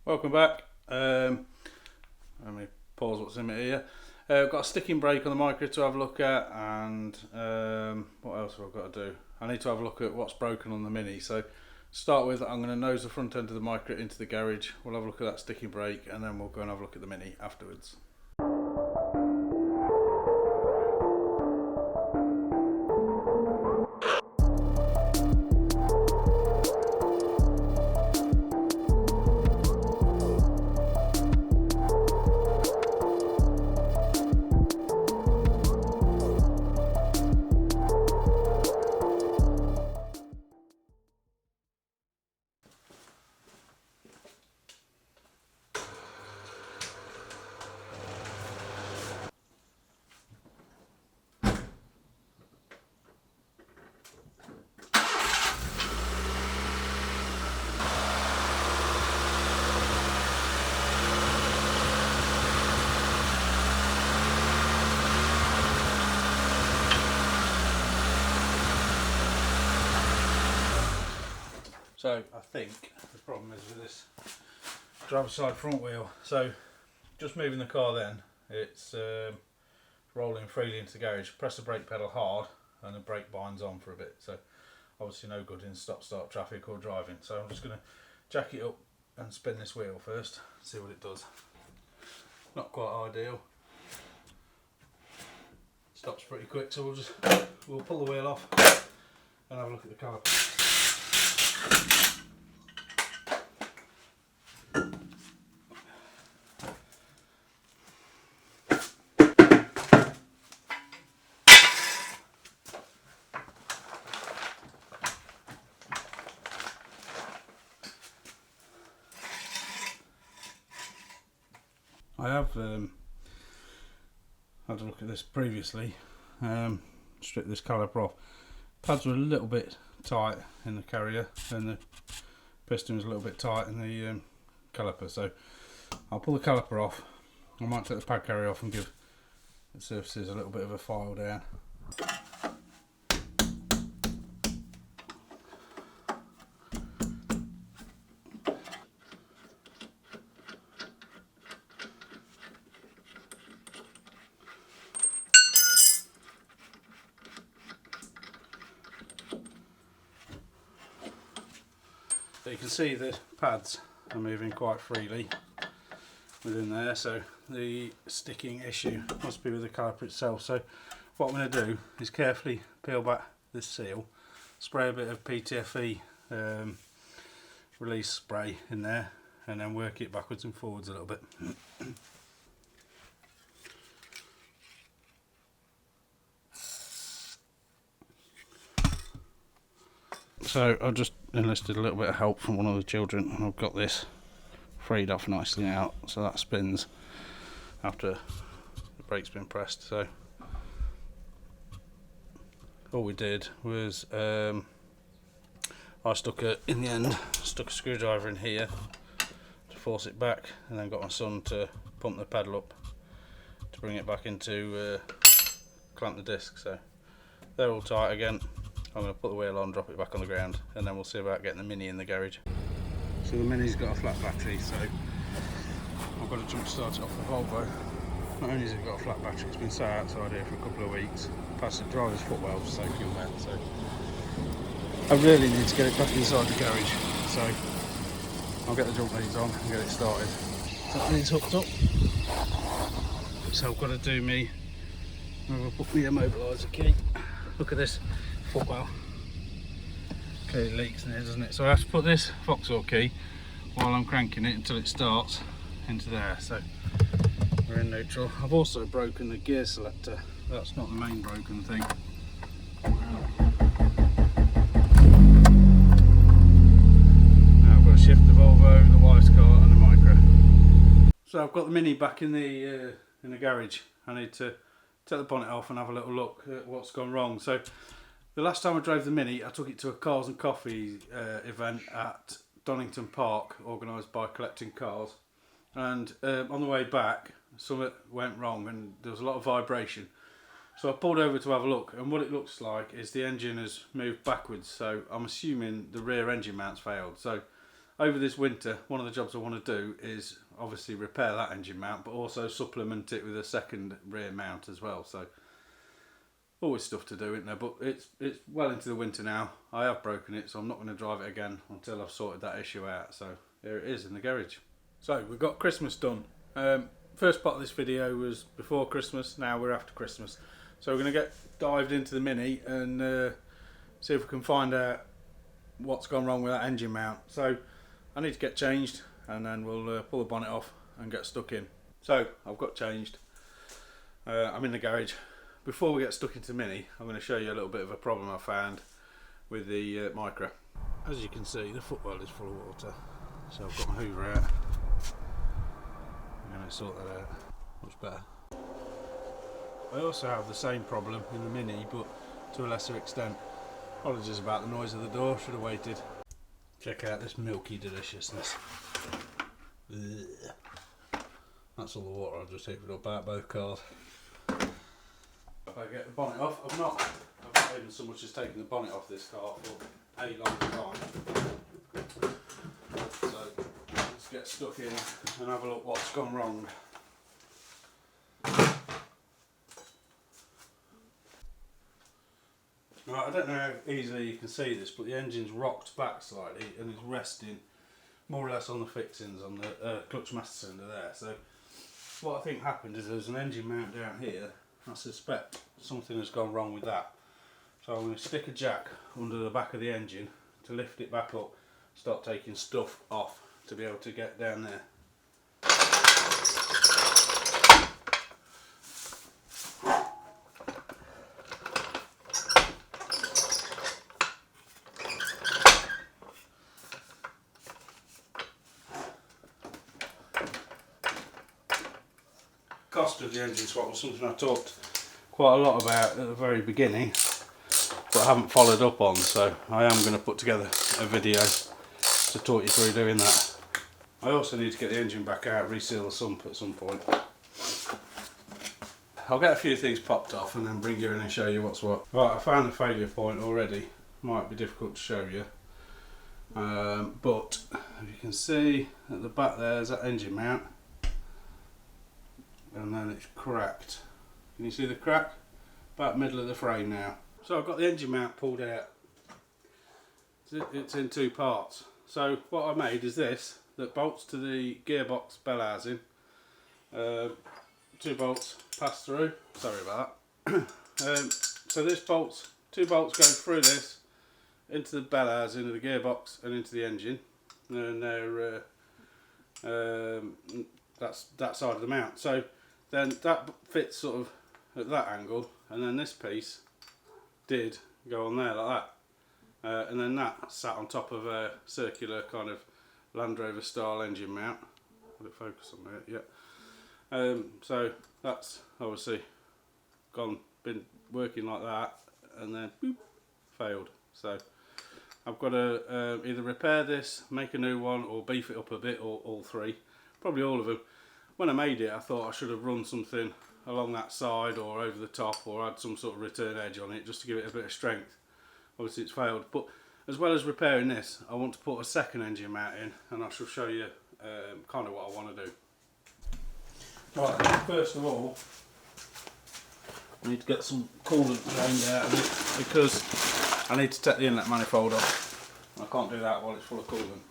Welcome back. Let me pause what's in my ear. I've got a sticking brake on the Micra to have a look at, and what else have I got to do? I need to have a look at what's broken on the Mini. So to start with, I'm going to nose the front end of the Micra into the garage. We'll have a look at that sticking brake, and then we'll go and have a look at the Mini afterwards. So I think the problem is with this driver's side front wheel. So just moving the car, then it's rolling freely into the garage. Press the brake pedal hard and the brake binds on for a bit. So obviously no good in stop-start traffic or driving. So I'm just going to jack it up and spin this wheel first, see what it does. Not quite ideal. Stops pretty quick, so we'll pull the wheel off and have a look at the caliper. I have had a look at this previously, stripped this caliper off. Pads were a little bit tight in the carrier and the piston was a little bit tight in the caliper, so I'll pull the caliper off. I might take the pad carrier off and give the surfaces a little bit of a file down. So you can see the pads are moving quite freely within there, so the sticking issue must be with the caliper itself. So what I'm going to do is carefully peel back this seal, spray a bit of PTFE release spray in there, and then work it backwards and forwards a little bit. So I just enlisted a little bit of help from one of the children, and I've got this freed off nicely now, so that spins after the brake's been pressed. So all we did was I stuck a screwdriver in here to force it back, and then got my son to pump the pedal up to bring it back into clamp the disc. So they're all tight again. I'm going to put the wheel on, drop it back on the ground, and then we'll see about getting the Mini in the garage. So the Mini's got a flat battery, so I've got to jump start it off the Volvo. Not only has it got a flat battery, it's been sat outside here for a couple of weeks, past the driver's footwell for soaking wet, so I really need to get it back inside the garage. So I'll get the jump leads on and get it started. That lead's hooked up, so I've got to do me, I'll put me immobiliser key. Look at this footwell, clearly leaks in here, doesn't it? So I have to put this Vauxhall key while I'm cranking it until it starts into there. So we're in neutral. I've also broken the gear selector. That's not the main broken thing. Now I've got to shift the Volvo, the wife's car and the Micra. So I've got the Mini back in the garage. I need to take the bonnet off and have a little look at what's gone wrong. So the last time I drove the Mini, I took it to a Cars and Coffee event at Donington Park, organised by Collecting Cars. And on the way back, something went wrong and there was a lot of vibration. So I pulled over to have a look, and what it looks like is the engine has moved backwards. So I'm assuming the rear engine mount's failed. So I over this winter, one of the jobs I want to do is obviously repair that engine mount, but also supplement it with a second rear mount as well. So always stuff to do, isn't there? But it's well into the winter now. I have broken it, so I'm not going to drive it again until I've sorted that issue out. So here it is in the garage. So we've got Christmas done. First part of this video was before Christmas, now we're after Christmas. So we're going to get dived into the Mini and see if we can find out what's gone wrong with that engine mount. So I need to get changed and then we'll pull the bonnet off and get stuck in. So I've got changed. I'm in the garage. Before we get stuck into the Mini, I'm going to show you a little bit of a problem I found with the Micra. As you can see, the footwell is full of water, so I've got my hoover out. I'm going to sort that out. Much better. I also have the same problem in the Mini, but to a lesser extent. Apologies about the noise of the door, should have waited. Check out this milky deliciousness. Ugh. That's all the water I've just heated up out both cars. If I get the bonnet off, I've not even so much as taken the bonnet off this car for a long time. So let's get stuck in and have a look what's gone wrong. Right, I don't know how easily you can see this, but the engine's rocked back slightly and is resting more or less on the fixings on the clutch master cylinder there. So what I think happened is there's an engine mount down here. I suspect something has gone wrong with that. So I'm going to stick a jack under the back of the engine to lift it back up, start taking stuff off to be able to get down there. Cost of the engine swap was something I talked quite a lot about at the very beginning, but I haven't followed up on, so I am going to put together a video to talk you through doing that. I also need to get the engine back out, reseal the sump at some point. I'll get a few things popped off and then bring you in and show you what's what. Right, I found the failure point already. Might be difficult to show you, but if you can see at the back there's that engine mount. And then it's cracked. Can you see the crack? About middle of the frame now. So I've got the engine mount pulled out. It's in two parts. So what I made is this, that bolts to the gearbox bell housing. 2 bolts pass through. Sorry about that. So this two bolts go through this into the bell housing of the gearbox and into the engine. And they're that's that side of the mount. So then that fits sort of at that angle, and then this piece did go on there like that, and then that sat on top of a circular kind of Land Rover style engine mount. Will it focus on that? Yeah. So that's obviously been working like that, and then boop, failed. So I've got to either repair this, make a new one, or beef it up a bit, or all three. Probably all of them. When I made it, I thought I should have run something along that side or over the top, or had some sort of return edge on it just to give it a bit of strength. Obviously it's failed, but as well as repairing this, I want to put a second engine mount in, and I shall show you kind of what I want to do. Right, first of all, I need to get some coolant drained out of it, because I need to take the inlet manifold off. I can't do that while it's full of coolant.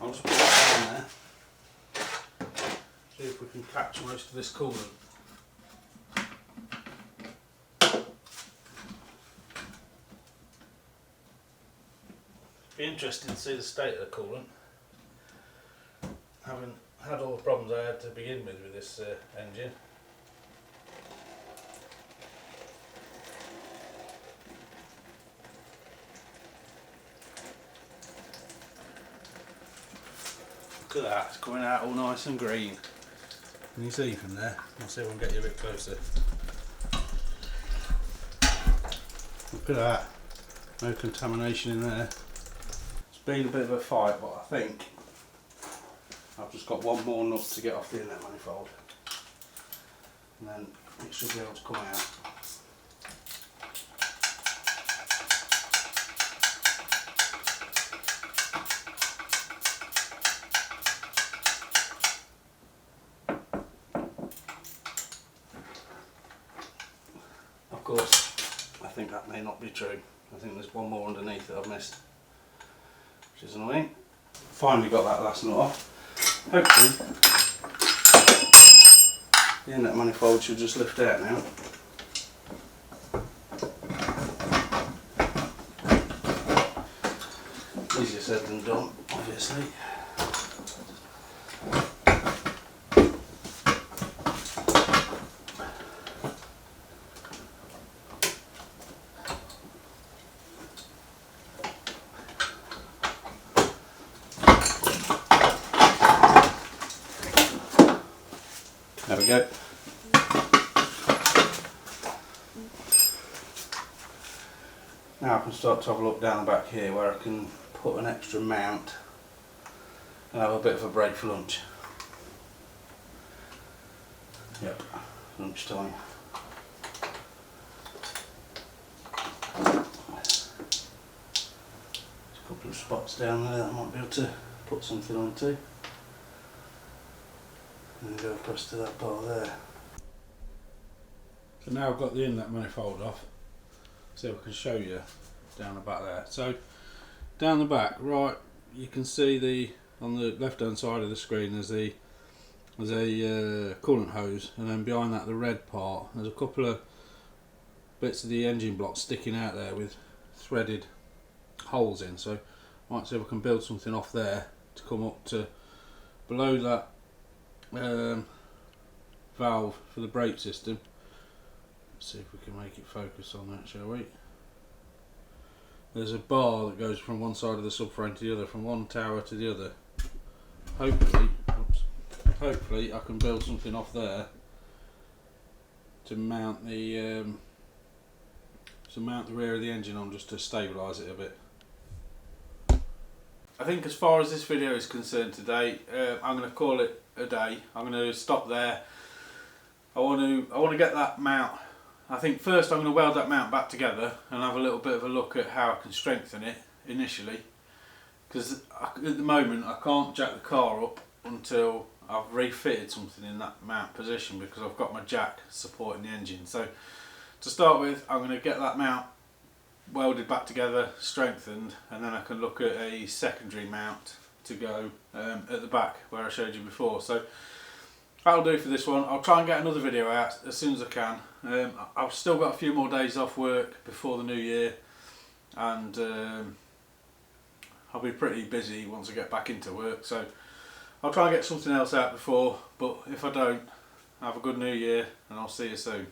I'll just put that down there. See if we can catch most of this coolant. Be interested to see the state of the coolant. Having had all the problems I had to begin with this engine. Look at that, it's coming out all nice and green. Can you see from there? I'll see if I can get you a bit closer. Look at that, no contamination in there. It's been a bit of a fight, but I think I've just got one more nut to get off the inlet manifold, and then it should be able to come out. course I think that may not be true. I think there's one more underneath that I've missed, which is annoying. Finally got that last nut off. Hopefully the inlet manifold should just lift out now. Easier said than done, obviously. There we go. Now I can start to have a look down the back here where I can put an extra mount and have a bit of a break for lunch. Yep, lunchtime. There's a couple of spots down there that I might be able to put something onto. And then go across to that bar there. So now I've got the inlet manifold off, so I can show you down the back there. So down the back, right, you can see on the left hand side of the screen there's a coolant hose, and then behind that the red part, there's a couple of bits of the engine block sticking out there with threaded holes in. So I might see if I can build something off there to come up to below that valve for the brake system. Let's see if we can make it focus on that, shall we? There's a bar that goes from one side of the subframe to the other, from one tower to the other. Hopefully I can build something off there to mount the rear of the engine on, just to stabilise it a bit. I think as far as this video is concerned today, I'm going to call it a day. I'm going to stop there. I want to get that mount. I think first I'm going to weld that mount back together and have a little bit of a look at how I can strengthen it initially, because at the moment I can't jack the car up until I've refitted something in that mount position, because I've got my jack supporting the engine. So to start with, I'm going to get that mount welded back together, strengthened, and then I can look at a secondary mount to go at the back where I showed you before. So that'll do for this one. I'll try and get another video out as soon as I can. I've still got a few more days off work before the new year, and I'll be pretty busy once I get back into work, so I'll try and get something else out before, but if I don't, have a good new year and I'll see you soon.